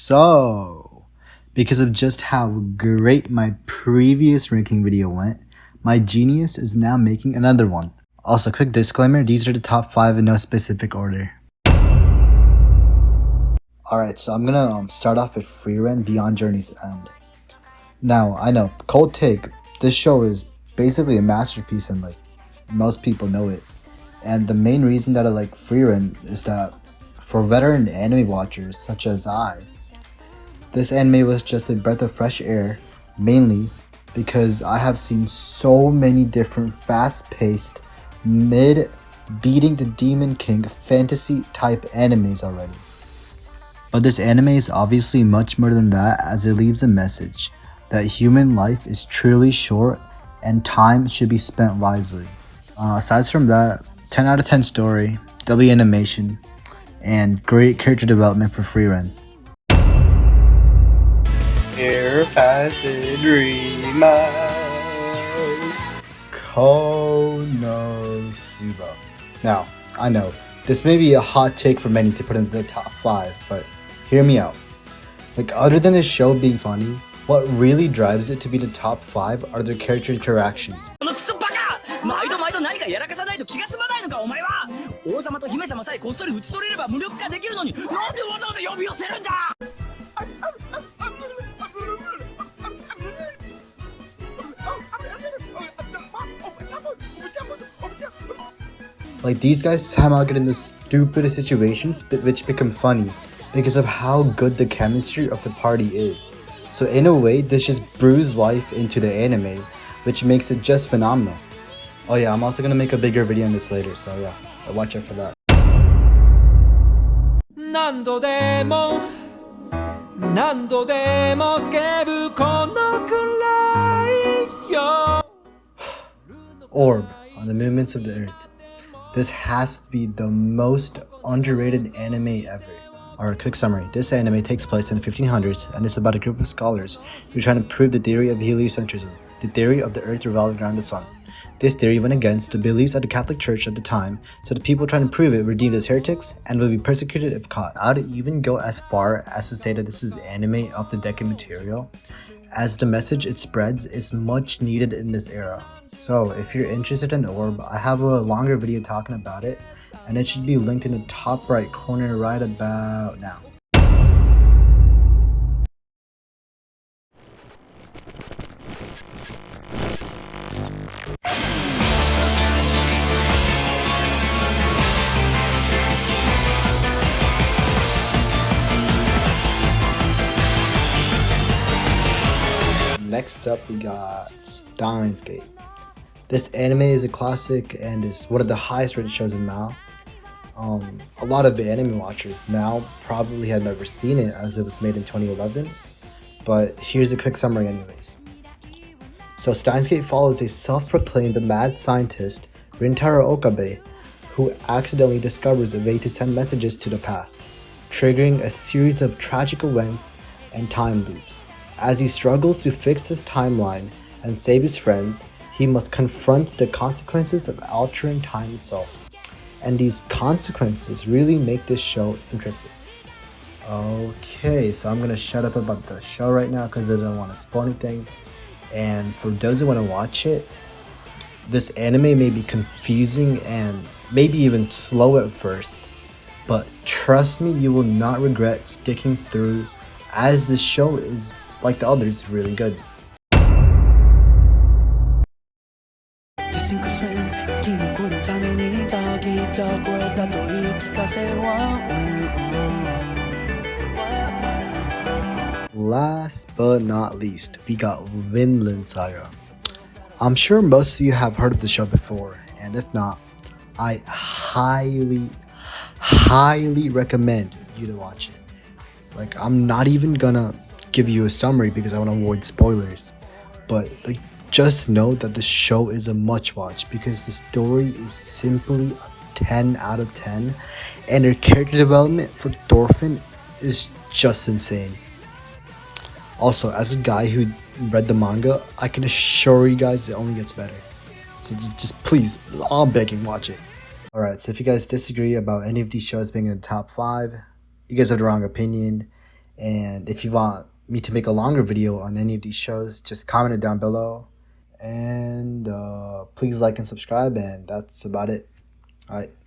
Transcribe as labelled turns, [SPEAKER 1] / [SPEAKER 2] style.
[SPEAKER 1] So, because of just how great my previous ranking video went, my genius is now making another one. Also, quick disclaimer, these are the top 5 in no specific order. Alright, so I'm gonna start off with Frieren Beyond Journey's End. Now, I know, cold take, this show is basically a masterpiece and most people know it. And the main reason that I like Frieren is that for veteran anime watchers such as I, this anime was just a breath of fresh air, mainly because I have seen so many different fast-paced, mid-beating the Demon King fantasy type animes already. But this anime is obviously much more than that, as it leaves a message that human life is truly short and time should be spent wisely. Aside from that, 10 out of 10 story, W animation, and great character development for Frieren.
[SPEAKER 2] Here past the dreamers.
[SPEAKER 1] Konosuba. Now, I know, this may be a hot take for many to put in the top 5, but hear me out. Other than the show being funny, what really drives it to be the top 5 are their character interactions. These guys somehow get in the stupidest situations which become funny because of how good the chemistry of the party is. So in a way, this just brews life into the anime, which makes it just phenomenal. Oh yeah, I'm also gonna make a bigger video on this later, so yeah, watch out for that. Orb on the movements of the earth. This has to be the most underrated anime ever. Alright, quick summary. This anime takes place in the 1500s and is about a group of scholars who are trying to prove the theory of heliocentrism, the theory of the earth revolving around the sun. This theory went against the beliefs of the Catholic Church at the time, so the people trying to prove it were deemed as heretics and would be persecuted if caught. I would even go as far as to say that this is anime of the decade material, as the message it spreads is much needed in this era. So if you're interested in Orb, I have a longer video talking about it, and it should be linked in the top right corner right about now. Next up, we got Steins Gate. This anime is a classic and is one of the highest rated shows in MAL. A lot of anime watchers now probably have never seen it as it was made in 2011, but here's a quick summary anyways. So Steins Gate follows a self-proclaimed mad scientist, Rintaro Okabe, who accidentally discovers a way to send messages to the past, triggering a series of tragic events and time loops. As he struggles to fix his timeline and save his friends, he must confront the consequences of altering time itself. And these consequences really make this show interesting. Okay, so I'm gonna shut up about the show right now because I don't want to spoil anything. And for those who want to watch it, this anime may be confusing and maybe even slow at first, but trust me, you will not regret sticking through, as this show is, like the others, really good. Last but not least, we got Vinland Saga. I'm sure most of you have heard of the show before, and if not, I highly recommend you to watch it. I'm not even gonna give you a summary because I want to avoid spoilers, but just know that the show is a must watch because the story is simply a 10 out of 10, and their character development for Thorfinn is just insane. Also, as a guy who read the manga, I can assure you guys it only gets better. So just please, I'm begging, watch it. Alright, so if you guys disagree about any of these shows being in the top 5, you guys have the wrong opinion. And if you want me to make a longer video on any of these shows, just comment it down below. And please like and subscribe, and that's about it. All right.